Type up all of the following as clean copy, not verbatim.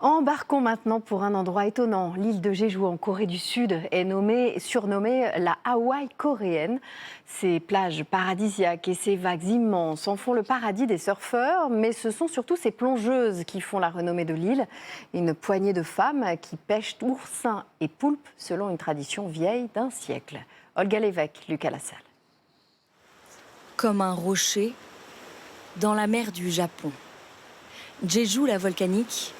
Embarquons maintenant pour un endroit étonnant. L'île de Jeju en Corée du Sud est surnommée la Hawaï coréenne. Ses plages paradisiaques et ses vagues immenses en font le paradis des surfeurs, mais ce sont surtout ces plongeuses qui font la renommée de l'île. Une poignée de femmes qui pêchent oursins et poulpes selon une tradition vieille d'un siècle. Olga Lévesque, Lucas Lassalle. Comme un rocher dans la mer du Japon. Jeju, la volcanique,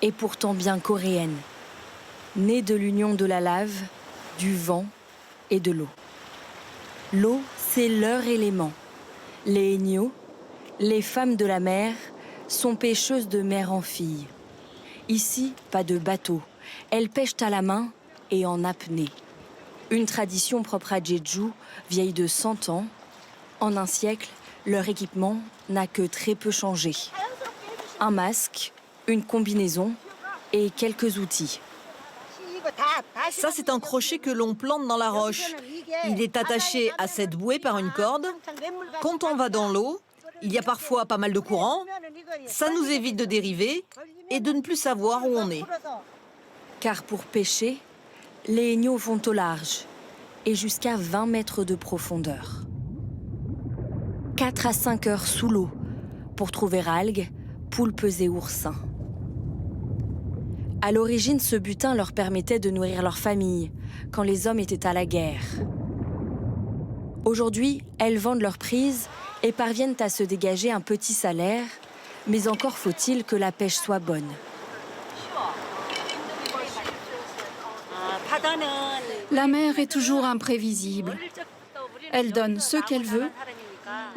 est pourtant bien coréenne, née de l'union de la lave, du vent et de l'eau. L'eau, c'est leur élément. Les Haenyeo, les femmes de la mer, sont pêcheuses de mère en fille. Ici, pas de bateau. Elles pêchent à la main et en apnée. Une tradition propre à Jeju, vieille de 100 ans. En un siècle, leur équipement n'a que très peu changé. Un masque, une combinaison et quelques outils. Ça, c'est un crochet que l'on plante dans la roche. Il est attaché à cette bouée par une corde. Quand on va dans l'eau, il y a parfois pas mal de courant. Ça nous évite de dériver et de ne plus savoir où on est. Car pour pêcher, les Haenyeo vont au large et jusqu'à 20 mètres de profondeur. 4 à 5 heures sous l'eau pour trouver algues, poulpes et oursins. À l'origine, ce butin leur permettait de nourrir leur famille quand les hommes étaient à la guerre. Aujourd'hui, elles vendent leurs prises et parviennent à se dégager un petit salaire, mais encore faut-il que la pêche soit bonne. La mer est toujours imprévisible. Elle donne ce qu'elle veut,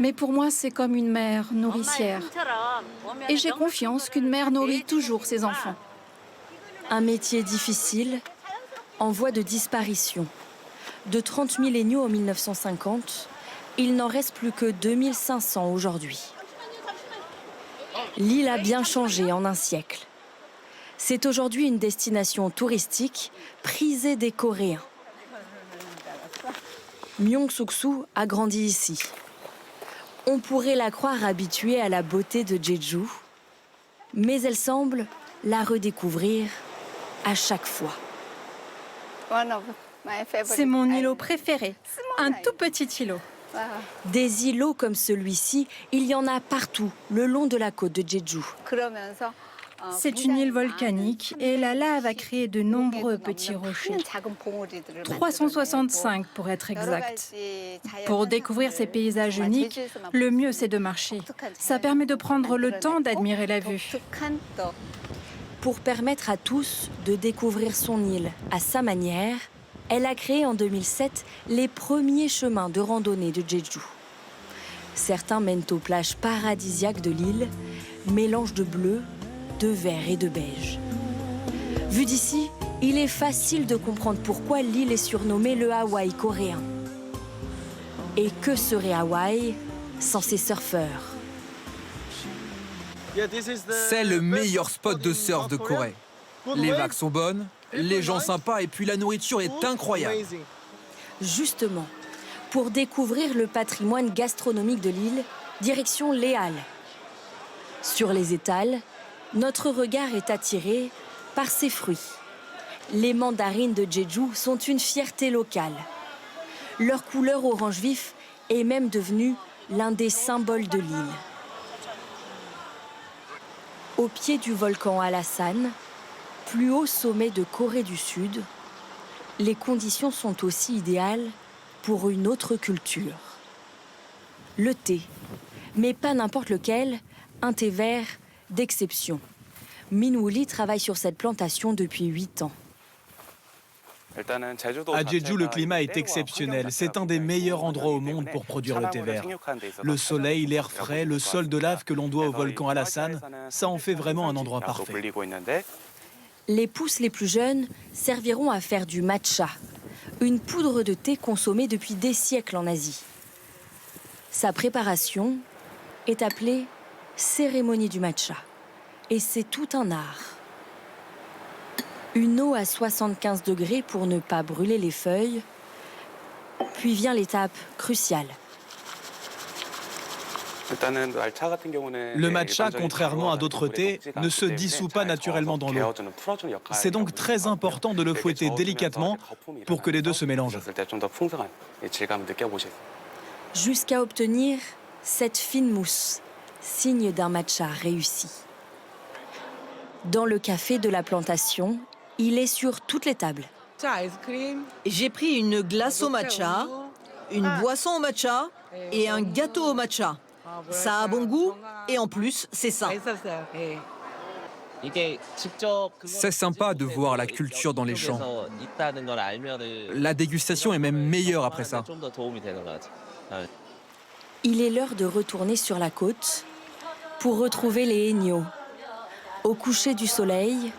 mais pour moi, c'est comme une mère nourricière. Et j'ai confiance qu'une mère nourrit toujours ses enfants. Un métier difficile, en voie de disparition. De 30 000 Haenyeo en 1950, il n'en reste plus que 2500 aujourd'hui. L'île a bien changé en un siècle. C'est aujourd'hui une destination touristique prisée des Coréens. Myung-Suk-Soo a grandi ici. On pourrait la croire habituée à la beauté de Jeju, mais elle semble la redécouvrir à chaque fois. C'est mon îlot préféré, un tout petit îlot. Des îlots comme celui-ci, il y en a partout, le long de la côte de Jeju. C'est une île volcanique et la lave a créé de nombreux petits rochers. 365 pour être exact. Pour découvrir ces paysages uniques, le mieux c'est de marcher. Ça permet de prendre le temps d'admirer la vue. Pour permettre à tous de découvrir son île à sa manière, elle a créé en 2007 les premiers chemins de randonnée de Jeju. Certains mènent aux plages paradisiaques de l'île, mélange de bleu, de vert et de beige. Vu d'ici, il est facile de comprendre pourquoi l'île est surnommée le Hawaï coréen. Et que serait Hawaï sans ses surfeurs? C'est le meilleur spot de surf de Corée. Les vagues sont bonnes, les gens sympas et puis la nourriture est incroyable. Justement, pour découvrir le patrimoine gastronomique de l'île, direction les Halles. Sur les étals, notre regard est attiré par ces fruits. Les mandarines de Jeju sont une fierté locale. Leur couleur orange vif est même devenue l'un des symboles de l'île. Au pied du volcan Hallasan, plus haut sommet de Corée du Sud, les conditions sont aussi idéales pour une autre culture. Le thé, mais pas n'importe lequel, un thé vert d'exception. Min Woo-lee travaille sur cette plantation depuis 8 ans. À Jeju, le climat est exceptionnel. C'est un des meilleurs endroits au monde pour produire le thé vert. Le soleil, l'air frais, le sol de lave que l'on doit au volcan Hallasan, ça en fait vraiment un endroit parfait. Les pousses les plus jeunes serviront à faire du matcha, une poudre de thé consommée depuis des siècles en Asie. Sa préparation est appelée cérémonie du matcha. Et c'est tout un art. Une eau à 75 degrés pour ne pas brûler les feuilles. Puis vient l'étape cruciale. Le matcha, contrairement à d'autres thés, ne se dissout pas naturellement dans l'eau. C'est donc très important de le fouetter délicatement pour que les deux se mélangent. Jusqu'à obtenir cette fine mousse, signe d'un matcha réussi. Dans le café de la plantation, il est sur toutes les tables. J'ai pris une glace au matcha, une boisson au matcha et un gâteau au matcha. Ça a bon goût et en plus, c'est sain. C'est sympa de voir la culture dans les champs. La dégustation est même meilleure après ça. Il est l'heure de retourner sur la côte pour retrouver les Aigneaux. Au coucher du soleil,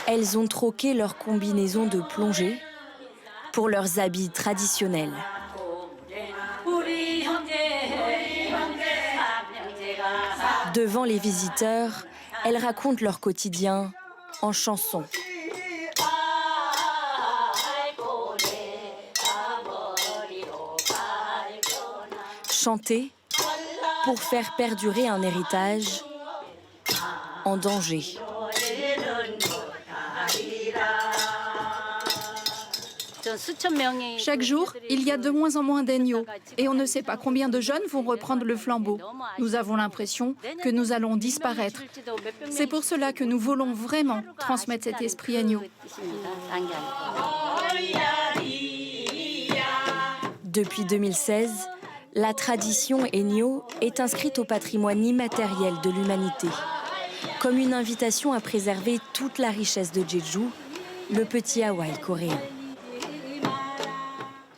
elles ont troqué leur combinaison de plongée pour leurs habits traditionnels. Devant les visiteurs, elles racontent leur quotidien en chansons. Chanter pour faire perdurer un héritage en danger. Chaque jour, il y a de moins en moins d'agneaux et on ne sait pas combien de jeunes vont reprendre le flambeau. Nous avons l'impression que nous allons disparaître. C'est pour cela que nous voulons vraiment transmettre cet esprit agneau. Depuis 2016, la tradition Aigneau est inscrite au patrimoine immatériel de l'humanité, comme une invitation à préserver toute la richesse de Jeju, le petit Hawaï coréen.